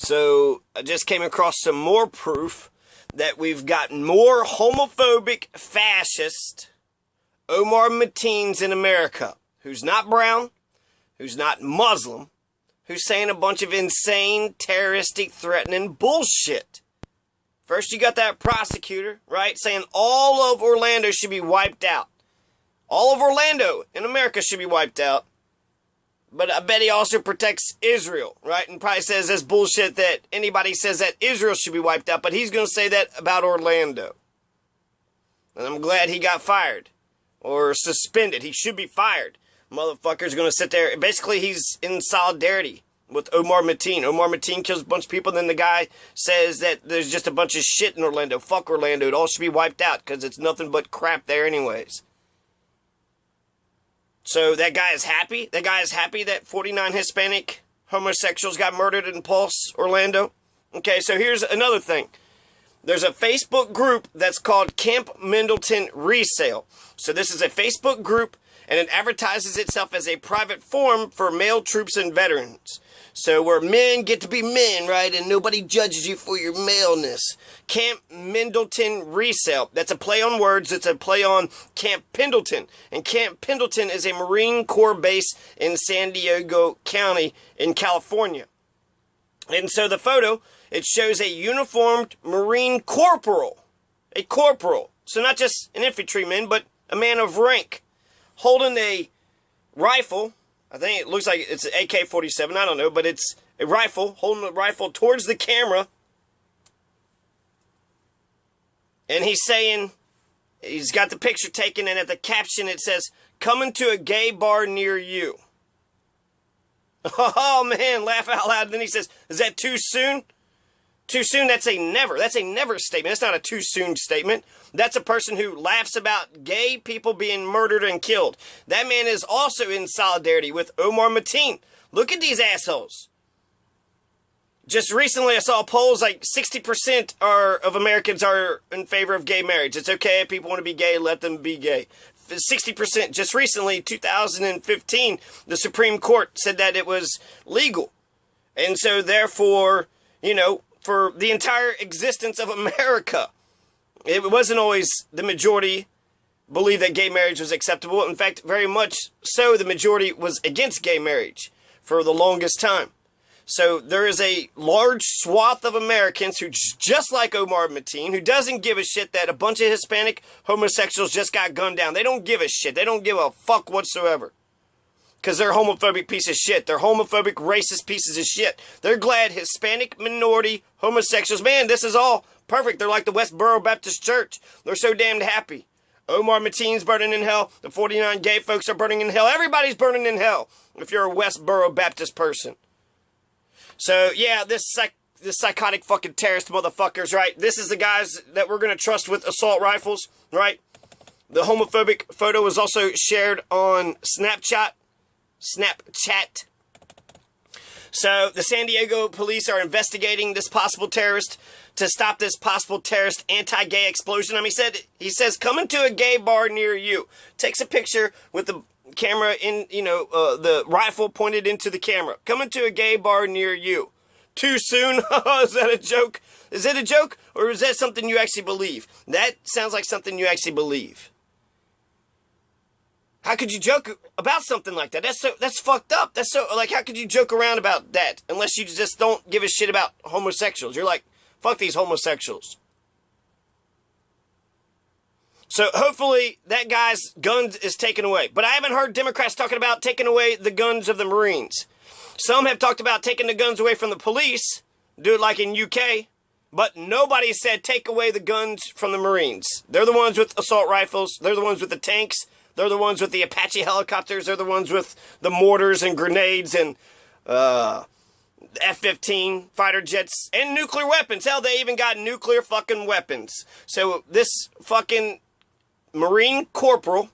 So I just came across some more proof that we've got more homophobic fascist Omar Mateens in America, who's not brown, who's not Muslim, who's saying a bunch of insane, terroristic, threatening bullshit. First you got that prosecutor, right, saying all of Orlando should be wiped out. All of Orlando in America should be wiped out. But I bet he also protects Israel, right? And probably says that's bullshit that anybody says that Israel should be wiped out, but he's going to say that about Orlando. And I'm glad he got fired. Or suspended. He should be fired. Motherfucker's going to sit there. Basically, he's in solidarity with Omar Mateen. Omar Mateen kills a bunch of people, and then the guy says that there's just a bunch of shit in Orlando. Fuck Orlando. It all should be wiped out because it's nothing but crap there anyways. So that guy is happy? That guy is happy that 49 Hispanic homosexuals got murdered in Pulse, Orlando? Okay, so here's another thing. There's a Facebook group that's called Camp Middleton Resale. So this is a Facebook group, and it advertises itself as a private forum for male troops and veterans. So where men get to be men, right, and nobody judges you for your maleness. Camp Middleton Resale. That's a play on words. It's a play on Camp Pendleton. And Camp Pendleton is a Marine Corps base in San Diego County in California. And so the photo, it shows a uniformed Marine corporal. A corporal. So not just an infantryman, but a man of rank, holding a rifle. I think it looks like it's an AK-47. I don't know, but it's a rifle, holding a rifle towards the camera. And he's saying, he's got the picture taken, and at the caption it says, "Coming to a gay bar near you." Oh man, laugh out loud. And then he says, is that too soon? Too soon? That's a never. That's a never statement. That's not a too soon statement. That's a person who laughs about gay people being murdered and killed. That man is also in solidarity with Omar Mateen. Look at these assholes. Just recently I saw polls like 60% of Americans are in favor of gay marriage. It's okay if people want to be gay, let them be gay. 60%. Just recently, 2015, the Supreme Court said that it was legal. And so therefore, you know, for the entire existence of America, it wasn't always the majority believed that gay marriage was acceptable. In fact, very much so, the majority was against gay marriage for the longest time. So there is a large swath of Americans who, just like Omar Mateen, who doesn't give a shit that a bunch of Hispanic homosexuals just got gunned down. They don't give a shit. They don't give a fuck whatsoever. Because they're homophobic piece of shit. They're homophobic, racist pieces of shit. They're glad Hispanic minority homosexuals, man, this is all perfect. They're like the Westboro Baptist Church. They're so damned happy. Omar Mateen's burning in hell. The 49 gay folks are burning in hell. Everybody's burning in hell if you're a Westboro Baptist person. So, yeah, this psychotic fucking terrorist motherfuckers, right? This is the guys that we're going to trust with assault rifles, right? The homophobic photo was also shared on Snapchat. So, the San Diego police are investigating this possible terrorist to stop this possible terrorist anti-gay explosion. I mean, he says, coming to a gay bar near you. Takes a picture with the camera in, the rifle pointed into the camera. Coming to a gay bar near you. Too soon? Is that a joke? Is it a joke? Or is that something you actually believe? That sounds like something you actually believe. How could you joke about something like that? That's fucked up. That's so, like, how could you joke around about that? Unless you just don't give a shit about homosexuals. You're like, fuck these homosexuals. So hopefully that guy's guns is taken away. But I haven't heard Democrats talking about taking away the guns of the Marines. Some have talked about taking the guns away from the police. Do it like in UK. But nobody said take away the guns from the Marines. They're the ones with assault rifles. They're the ones with the tanks. They're the ones with the Apache helicopters. They're the ones with the mortars and grenades and F-15 fighter jets and nuclear weapons. Hell, they even got nuclear fucking weapons. So this fucking Marine Corporal,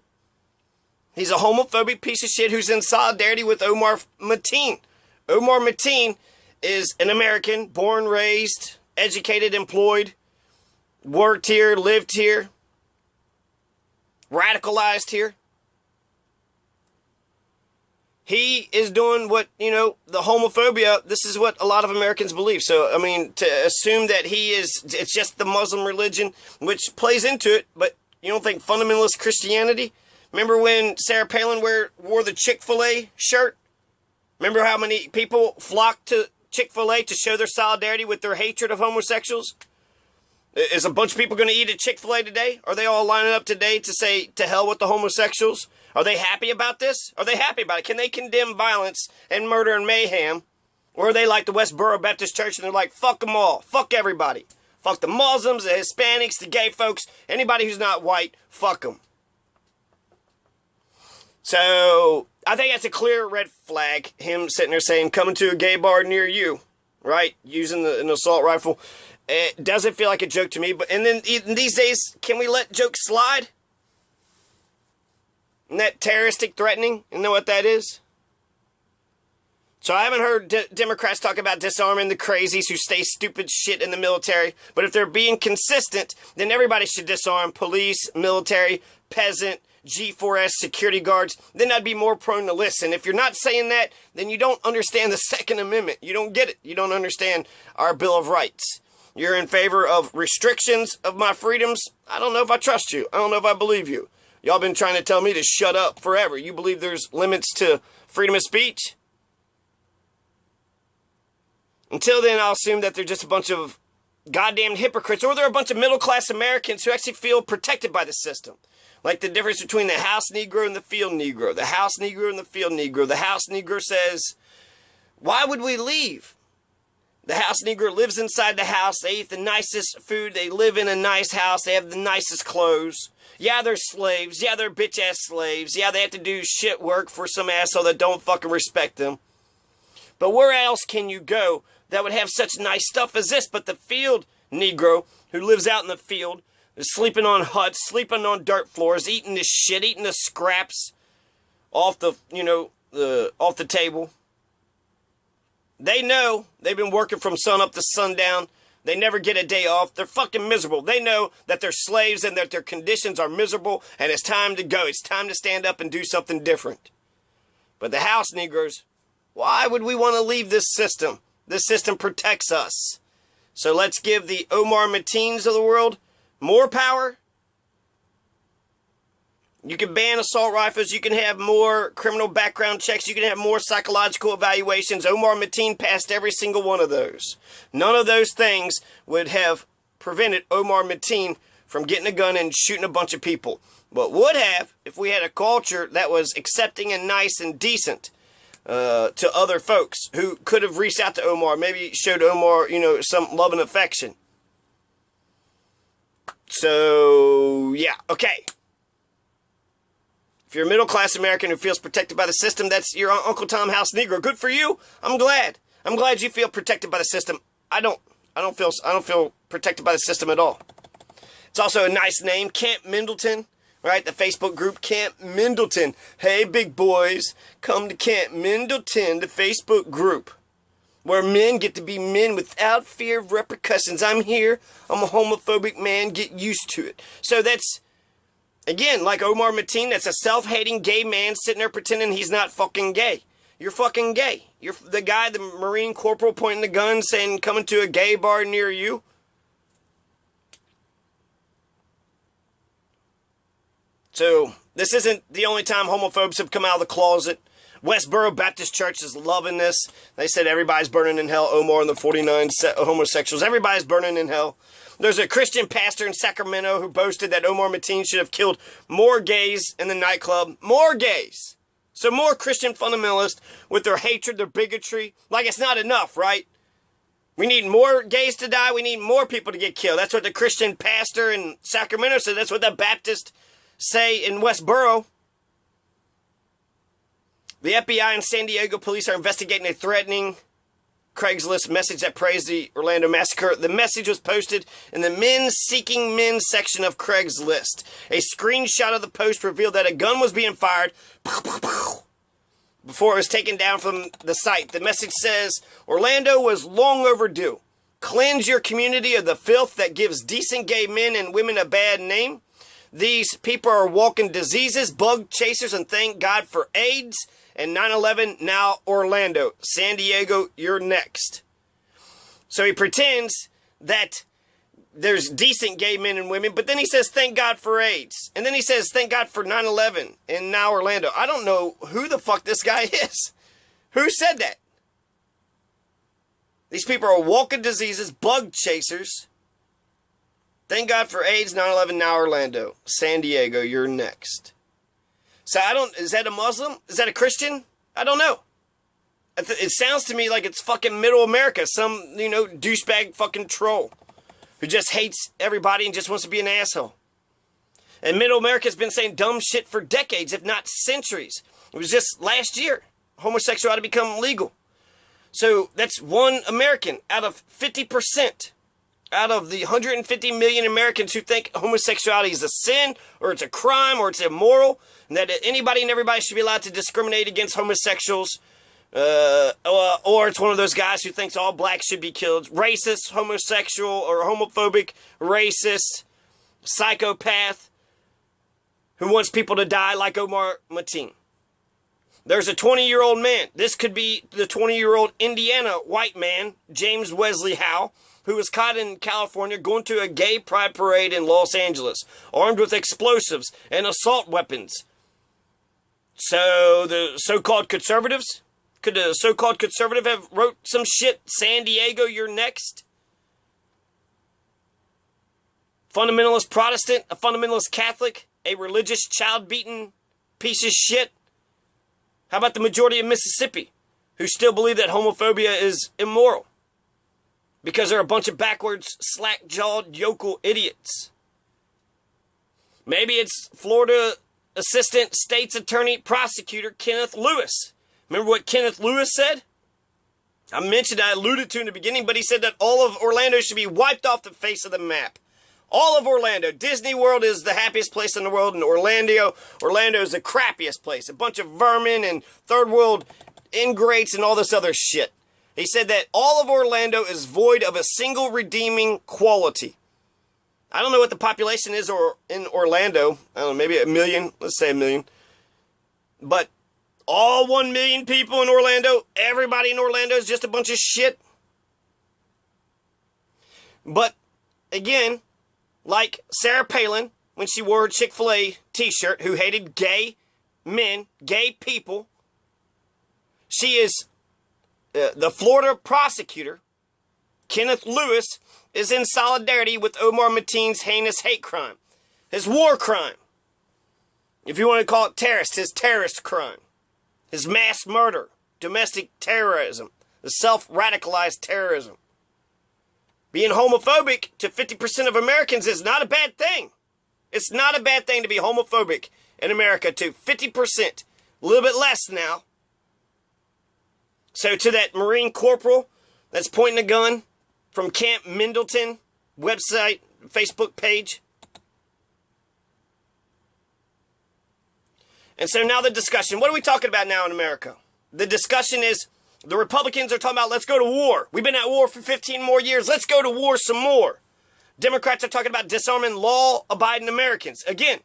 he's a homophobic piece of shit who's in solidarity with Omar Mateen. Omar Mateen is an American, born, raised, educated, employed, worked here, lived here, radicalized here. he is doing what, the homophobia, this is what a lot of Americans believe. So, I mean, to assume that it's just the Muslim religion, which plays into it, but you don't think fundamentalist Christianity? Remember when Sarah Palin wore the Chick-fil-A shirt? Remember how many people flocked to Chick-fil-A to show their solidarity with their hatred of homosexuals? Is a bunch of people going to eat at Chick-fil-A today? Are they all lining up today to say, to hell with the homosexuals? Are they happy about this? Are they happy about it? Can they condemn violence and murder and mayhem? Or are they like the Westboro Baptist Church and they're like, fuck them all. Fuck everybody. Fuck the Muslims, the Hispanics, the gay folks, anybody who's not white, fuck them. So, I think that's a clear red flag. Him sitting there saying, coming to a gay bar near you, right? Using an assault rifle. It doesn't feel like a joke to me. And then in these days, can we let jokes slide? Isn't that terroristic threatening? You know what that is? So I haven't heard Democrats talk about disarming the crazies who stay stupid shit in the military. But if they're being consistent, then everybody should disarm police, military, peasant, G4S, security guards. Then I'd be more prone to listen. If you're not saying that, then you don't understand the Second Amendment. You don't get it. You don't understand our Bill of Rights. You're in favor of restrictions of my freedoms. I don't know if I trust you. I don't know if I believe you. Y'all been trying to tell me to shut up forever. You believe there's limits to freedom of speech? Until then, I'll assume that they're just a bunch of goddamn hypocrites, or they're a bunch of middle-class Americans who actually feel protected by the system. Like the difference between the house Negro and the field Negro. The house Negro and the field Negro. The house Negro says, why would we leave? The house Negro lives inside the house. They eat the nicest food. They live in a nice house. They have the nicest clothes. Yeah, they're slaves. Yeah, they're bitch-ass slaves. Yeah, they have to do shit work for some asshole that don't fucking respect them. But where else can you go that would have such nice stuff as this? But the field Negro who lives out in the field is sleeping on huts, sleeping on dirt floors, eating the shit, eating the scraps off the, off the table. They know they've been working from sun up to sundown. They never get a day off. They're fucking miserable. They know that they're slaves and that their conditions are miserable, and it's time to go. It's time to stand up and do something different. But the house Negroes, why would we want to leave this system? This system protects us. So let's give the Omar Mateens of the world more power. You can ban assault rifles. You can have more criminal background checks. You can have more psychological evaluations. Omar Mateen passed every single one of those. None of those things would have prevented Omar Mateen from getting a gun and shooting a bunch of people. But would have if we had a culture that was accepting and nice and decent to other folks who could have reached out to Omar. Maybe showed Omar, some love and affection. So, yeah, okay. If you're a middle-class American who feels protected by the system, that's your Uncle Tom House Negro. Good for you. I'm glad. I'm glad you feel protected by the system. I don't feel protected by the system at all. It's also a nice name, Camp Middleton, right? The Facebook group Camp Middleton. Hey, big boys, come to Camp Middleton, the Facebook group, where men get to be men without fear of repercussions. I'm here. I'm a homophobic man. Get used to it. So that's, again, like Omar Mateen, that's a self-hating gay man sitting there pretending he's not fucking gay. You're fucking gay. You're the guy, the Marine corporal pointing the gun saying, coming to a gay bar near you. So, this isn't the only time homophobes have come out of the closet. Westboro Baptist Church is loving this. They said everybody's burning in hell. Omar and the 49 homosexuals. Everybody's burning in hell. There's a Christian pastor in Sacramento who boasted that Omar Mateen should have killed more gays in the nightclub. More gays. So more Christian fundamentalists with their hatred, their bigotry. Like it's not enough, right? We need more gays to die. We need more people to get killed. That's what the Christian pastor in Sacramento said. That's what the Baptists say in Westboro. The FBI and San Diego police are investigating a threatening Craigslist message that praised the Orlando massacre. The message was posted in the Men Seeking Men section of Craigslist. A screenshot of the post revealed that a gun was being fired before it was taken down from the site. The message says, Orlando was long overdue. Cleanse your community of the filth that gives decent gay men and women a bad name. These people are walking diseases, bug chasers, and thank God for AIDS. and 9/11, now Orlando. San Diego, you're next. So he pretends that there's decent gay men and women, but then he says, thank God for AIDS. And then he says, thank God for 9/11, and now Orlando. I don't know who the fuck this guy is. Who said that? These people are walking diseases, bug chasers. Thank God for AIDS, 9/11, now Orlando. San Diego, you're next. So is that a Muslim? Is that a Christian? I don't know. It sounds to me like it's fucking middle America. Some, douchebag fucking troll who just hates everybody and just wants to be an asshole. And middle America's been saying dumb shit for decades, if not centuries. It was just last year. Homosexuality become legal. So that's one American out of 50%. Out of the 150 million Americans who think homosexuality is a sin, or it's a crime, or it's immoral, and that anybody and everybody should be allowed to discriminate against homosexuals, or it's one of those guys who thinks all blacks should be killed, racist, homosexual, or homophobic, racist, psychopath, who wants people to die like Omar Mateen. There's a 20-year-old man. This could be the 20-year-old Indiana white man, James Wesley Howe, who was caught in California going to a gay pride parade in Los Angeles, armed with explosives and assault weapons. So the so-called conservatives, could a so-called conservative have wrote some shit, San Diego, you're next? Fundamentalist Protestant, a fundamentalist Catholic, a religious child-beaten piece of shit? How about the majority of Mississippi, who still believe that homophobia is immoral? Because they're a bunch of backwards, slack-jawed, yokel idiots. Maybe it's Florida Assistant State's Attorney Prosecutor Kenneth Lewis. Remember what Kenneth Lewis said? I alluded to in the beginning, but he said that all of Orlando should be wiped off the face of the map. All of Orlando. Disney World is the happiest place in the world, and Orlando is the crappiest place. A bunch of vermin and third world ingrates and all this other shit. He said that all of Orlando is void of a single redeeming quality. I don't know what the population is in Orlando. I don't know, maybe 1 million. Let's say 1 million. But all 1 million people in Orlando, everybody in Orlando is just a bunch of shit. But, again, like Sarah Palin, when she wore a Chick-fil-A t-shirt, who hated gay men, gay people, she is... the Florida prosecutor, Kenneth Lewis, is in solidarity with Omar Mateen's heinous hate crime. His war crime. If you want to call it terrorist, his terrorist crime. His mass murder. Domestic terrorism. The self-radicalized terrorism. Being homophobic to 50% of Americans is not a bad thing. It's not a bad thing to be homophobic in America to 50%. A little bit less now. So to that Marine Corporal that's pointing a gun from Camp Middleton website, Facebook page. And so now the discussion. What are we talking about now in America? The discussion is the Republicans are talking about let's go to war. We've been at war for 15 more years. Let's go to war some more. Democrats are talking about disarming law-abiding Americans. Again,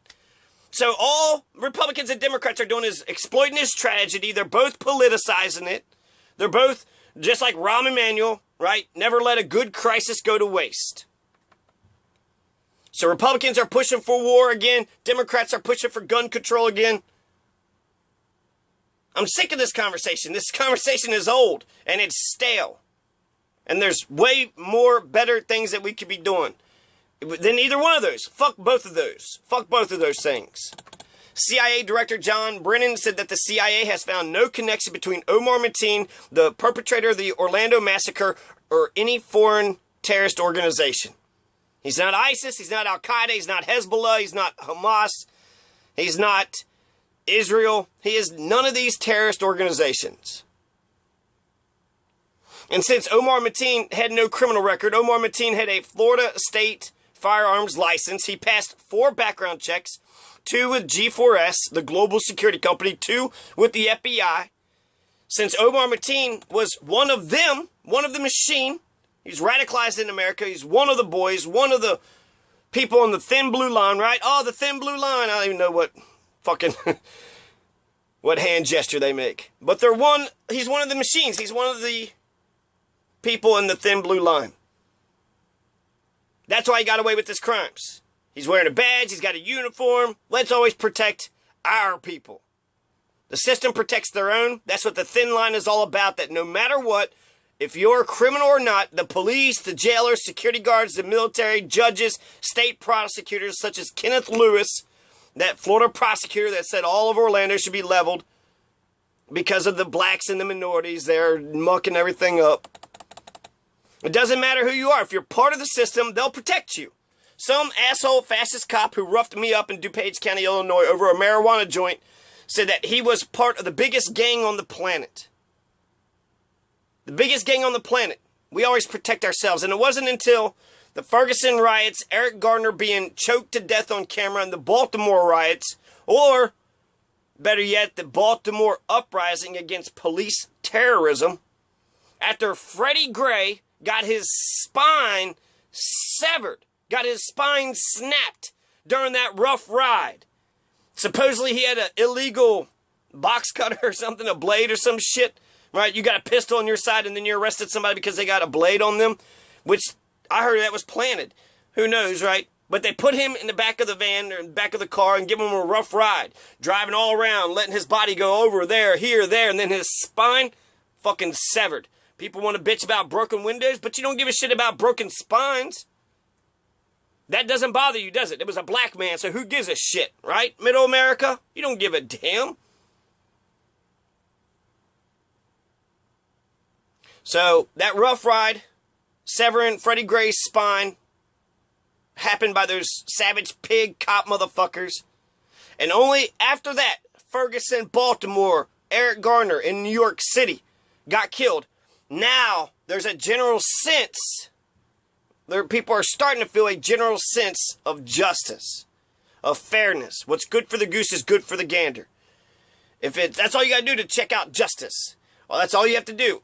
so all Republicans and Democrats are doing is exploiting this tragedy. They're both politicizing it. They're both, just like Rahm Emanuel, right? Never let a good crisis go to waste. So Republicans are pushing for war again. Democrats are pushing for gun control again. I'm sick of this conversation. This conversation is old and it's stale. And there's way more better things that we could be doing than either one of those. Fuck both of those. Fuck both of those things. CIA Director John Brennan said that the CIA has found no connection between Omar Mateen, the perpetrator of the Orlando massacre, or any foreign terrorist organization. He's not ISIS, he's not Al-Qaeda, he's not Hezbollah, he's not Hamas, he's not Israel. He is none of these terrorist organizations. And since Omar Mateen had no criminal record, Omar Mateen had a Florida state firearms license. He passed 4 background checks. 2 with G4S, the global security company, 2 with the FBI. Since Omar Mateen was one of them, one of the machine, he's radicalized in America, he's one of the boys, one of the people on the thin blue line, right? Oh, the thin blue line, I don't even know what fucking... what hand gesture they make. But he's one of the machines. He's one of the people in the thin blue line. That's why he got away with his crimes. He's wearing a badge. He's got a uniform. Let's always protect our people. The system protects their own. That's what the thin line is all about, that no matter what, if you're a criminal or not, the police, the jailers, security guards, the military, judges, state prosecutors such as Kenneth Lewis, that Florida prosecutor that said all of Orlando should be leveled because of the blacks and the minorities. They're mucking everything up. It doesn't matter who you are. If you're part of the system, they'll protect you. Some asshole fascist cop who roughed me up in DuPage County, Illinois over a marijuana joint said that he was part of the biggest gang on the planet. The biggest gang on the planet. We always protect ourselves. And it wasn't until the Ferguson riots, Eric Garner being choked to death on camera, and the Baltimore riots, or better yet, the Baltimore uprising against police terrorism, after Freddie Gray got his spine severed, got his spine snapped during that rough ride. Supposedly he had an illegal box cutter or something, a blade or some shit, right? You got a pistol on your side and then you arrested somebody because they got a blade on them, which I heard that was planted. Who knows, right? But they put him in the back of the van or in the back of the car and give him a rough ride, driving all around, letting his body go over there, here, there, and then his spine fucking severed. People want to bitch about broken windows, but you don't give a shit about broken spines. That doesn't bother you, does it? It was a black man, so who gives a shit, right? Middle America? You don't give a damn. So, that rough ride, severing Freddie Gray's spine, happened by those savage pig cop motherfuckers. And only after that, Ferguson, Baltimore, Eric Garner in New York City got killed. Now, there's a general sense, people are starting to feel a general sense of justice, of fairness. What's good for the goose is good for the gander. That's all you gotta do to check out justice. Well, that's all you have to do.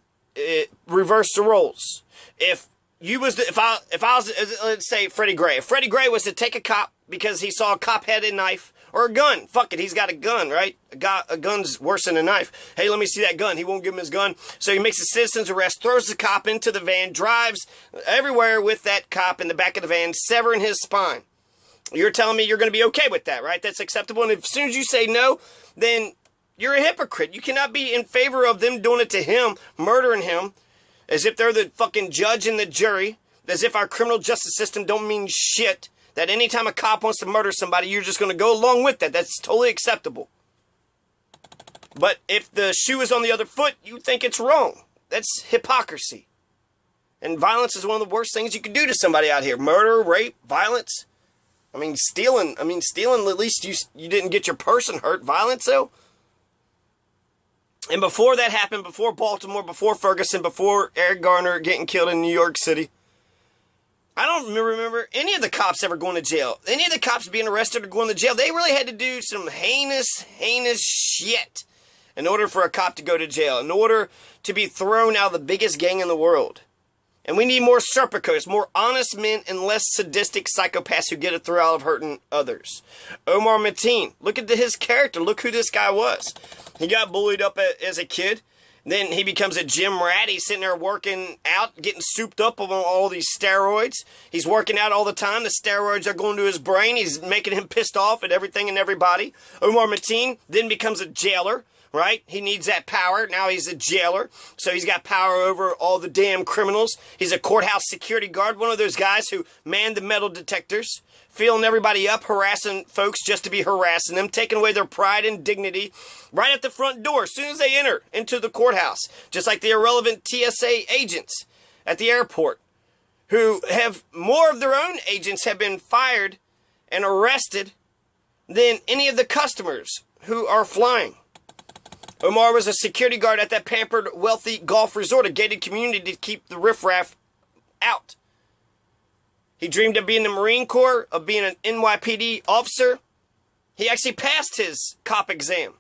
Reverse the roles. If I was, let's say Freddie Gray. If Freddie Gray was to take a cop because he saw a cop had a knife or a gun, fuck it, he's got a gun, right? A gun's worse than a knife. Hey, let me see that gun. He won't give him his gun. So he makes a citizen's arrest, throws the cop into the van, drives everywhere with that cop in the back of the van, severing his spine. You're telling me you're going to be okay with that, right? That's acceptable. And as soon as you say no, then you're a hypocrite. You cannot be in favor of them doing it to him, murdering him, as if they're the fucking judge and the jury, as if our criminal justice system don't mean shit, that anytime a cop wants to murder somebody, you're just going to go along with that. That's totally acceptable. But if the shoe is on the other foot, you think it's wrong. That's hypocrisy. And violence is one of the worst things you can do to somebody out here. Murder, rape, violence. I mean, stealing, at least you didn't get your person hurt. Violence, though. And before that happened, before Baltimore, before Ferguson, before Eric Garner getting killed in New York City, I don't remember any of the cops ever going to jail. Any of the cops being arrested or going to jail. They really had to do some heinous shit in order for a cop to go to jail, in order to be thrown out of the biggest gang in the world. And we need more serpicoes, more honest men and less sadistic psychopaths who get a thrill out of hurting others. Omar Mateen, look at his character. Look who this guy was. He got bullied up as a kid. Then he becomes a gym rat. He's sitting there working out, getting souped up on all these steroids. He's working out all the time. The steroids are going to his brain. He's making him pissed off at everything and everybody. Omar Mateen then becomes a jailer, right? He needs that power. Now he's a jailer. So he's got power over all the damn criminals. He's a courthouse security guard, one of those guys who man the metal detectors, filling everybody up, harassing folks just to be harassing them, taking away their pride and dignity right at the front door as soon as they enter into the courthouse. Just like the irrelevant TSA agents at the airport who have more of their own agents have been fired and arrested than any of the customers who are flying. Omar was a security guard at that pampered, wealthy golf resort, a gated community to keep the riffraff out. He dreamed of being in the Marine Corps, of being an NYPD officer. He actually passed his cop exam.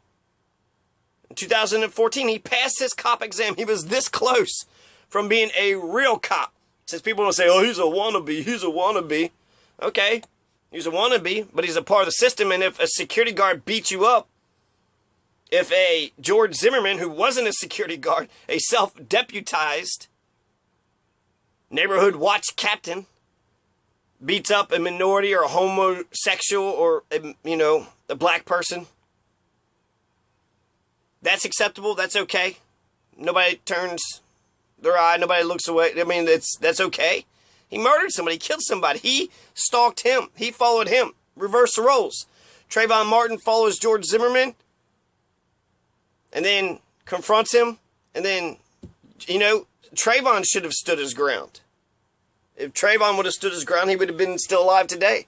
In 2014, he passed his cop exam. He was this close from being a real cop. Since people will say, oh, he's a wannabe. Okay, he's a wannabe, but he's a part of the system, and if a security guard beats you up, if a George Zimmerman, who wasn't a security guard, a self-deputized neighborhood watch captain, beats up a minority or a homosexual or, a black person, that's acceptable. That's okay. Nobody turns their eye. Nobody looks away. I mean, that's okay. He murdered somebody. He killed somebody. He stalked him. He followed him. Reverse the roles. Trayvon Martin follows George Zimmerman and then confronts him. And then, Trayvon should have stood his ground. If Trayvon would have stood his ground, he would have been still alive today.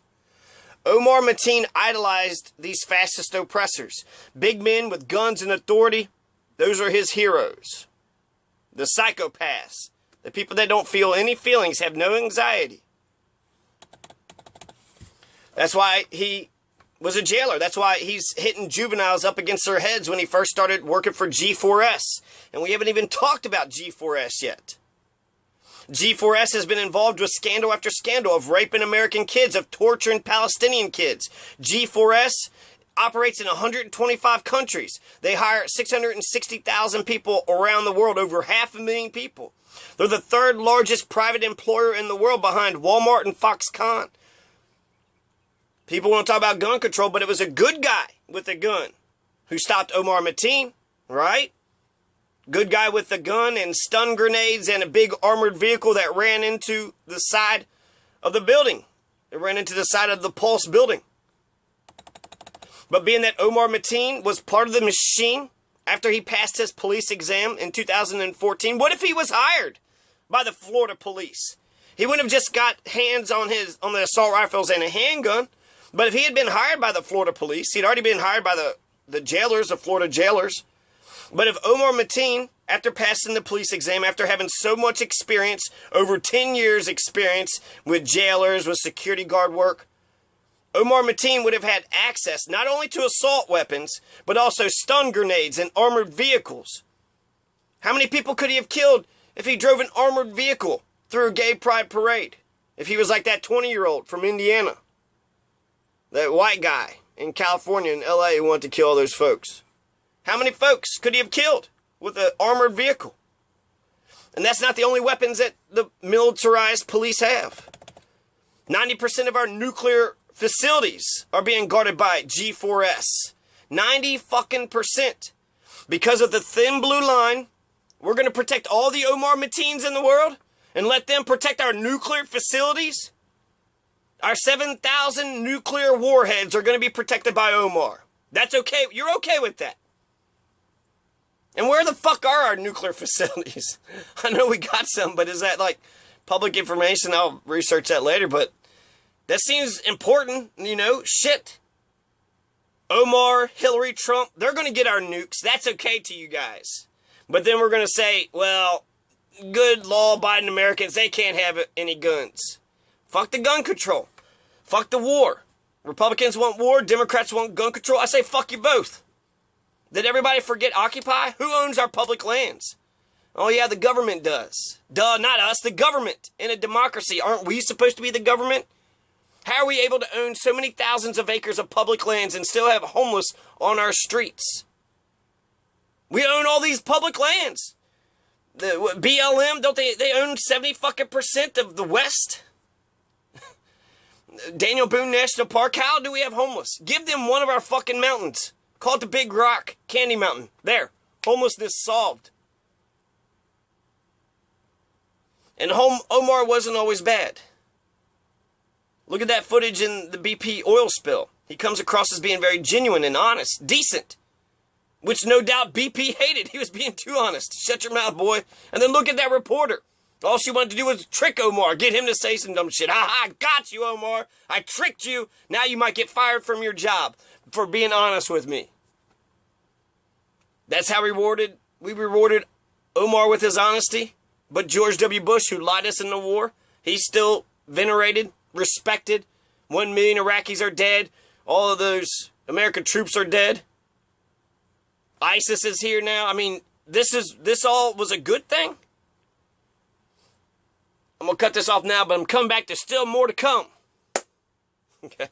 Omar Mateen idolized these fascist oppressors. Big men with guns and authority, those are his heroes. The psychopaths, the people that don't feel any feelings, have no anxiety. That's why he was a jailer. That's why he's hitting juveniles up against their heads when he first started working for G4S. And we haven't even talked about G4S yet. G4S has been involved with scandal after scandal of raping American kids, of torturing Palestinian kids. G4S operates in 125 countries. They hire 660,000 people around the world, over 500,000 people. They're the third largest private employer in the world behind Walmart and Foxconn. People want to talk about gun control, but it was a good guy with a gun who stopped Omar Mateen, right? Good guy with a gun and stun grenades and a big armored vehicle that ran into the side of the building. It ran into the side of the Pulse building. But being that Omar Mateen was part of the machine after he passed his police exam in 2014, what if he was hired by the Florida police? He wouldn't have just got hands on the assault rifles and a handgun. But if he had been hired by the Florida police, he'd already been hired by the jailers, the Florida jailers. But if Omar Mateen, after passing the police exam, after having so much experience, over 10 years experience with jailers, with security guard work, Omar Mateen would have had access not only to assault weapons, but also stun grenades and armored vehicles. How many people could he have killed if he drove an armored vehicle through a gay pride parade? If he was like that 20-year-old from Indiana, that white guy in California and LA who wanted to kill all those folks. How many folks could he have killed with an armored vehicle? And that's not the only weapons that the militarized police have. 90% of our nuclear facilities are being guarded by G4S. 90%. Because of the thin blue line, we're going to protect all the Omar Mateens in the world and let them protect our nuclear facilities. Our 7,000 nuclear warheads are going to be protected by Omar. That's okay. You're okay with that. And where the fuck are our nuclear facilities? I know we got some, but is that like public information? I'll research that later, but that seems important, shit. Omar, Hillary, Trump, they're going to get our nukes. That's okay to you guys. But then we're going to say, well, good law-abiding Americans, they can't have any guns. Fuck the gun control. Fuck the war. Republicans want war, Democrats want gun control. I say fuck you both. Did everybody forget Occupy? Who owns our public lands? Oh yeah, the government does. Duh, not us, the government. In a democracy, aren't we supposed to be the government? How are we able to own so many thousands of acres of public lands and still have homeless on our streets? We own all these public lands. The BLM, don't they own 70% of the West? Daniel Boone National Park, how do we have homeless? Give them one of our fucking mountains. Call it the Big Rock, Candy Mountain. There, homelessness solved. And Omar wasn't always bad. Look at that footage in the BP oil spill. He comes across as being very genuine and honest, decent. Which no doubt BP hated. He was being too honest. Shut your mouth, boy. And then look at that reporter. All she wanted to do was trick Omar, get him to say some dumb shit. I got you, Omar. I tricked you. Now you might get fired from your job for being honest with me. That's how we rewarded Omar with his honesty. But George W. Bush, who lied us in the war, he's still venerated, respected. 1 million Iraqis are dead. All of those American troops are dead. ISIS is here now. I mean, this all was a good thing. I'm going to cut this off now, but I'm coming back. There's still more to come. Okay.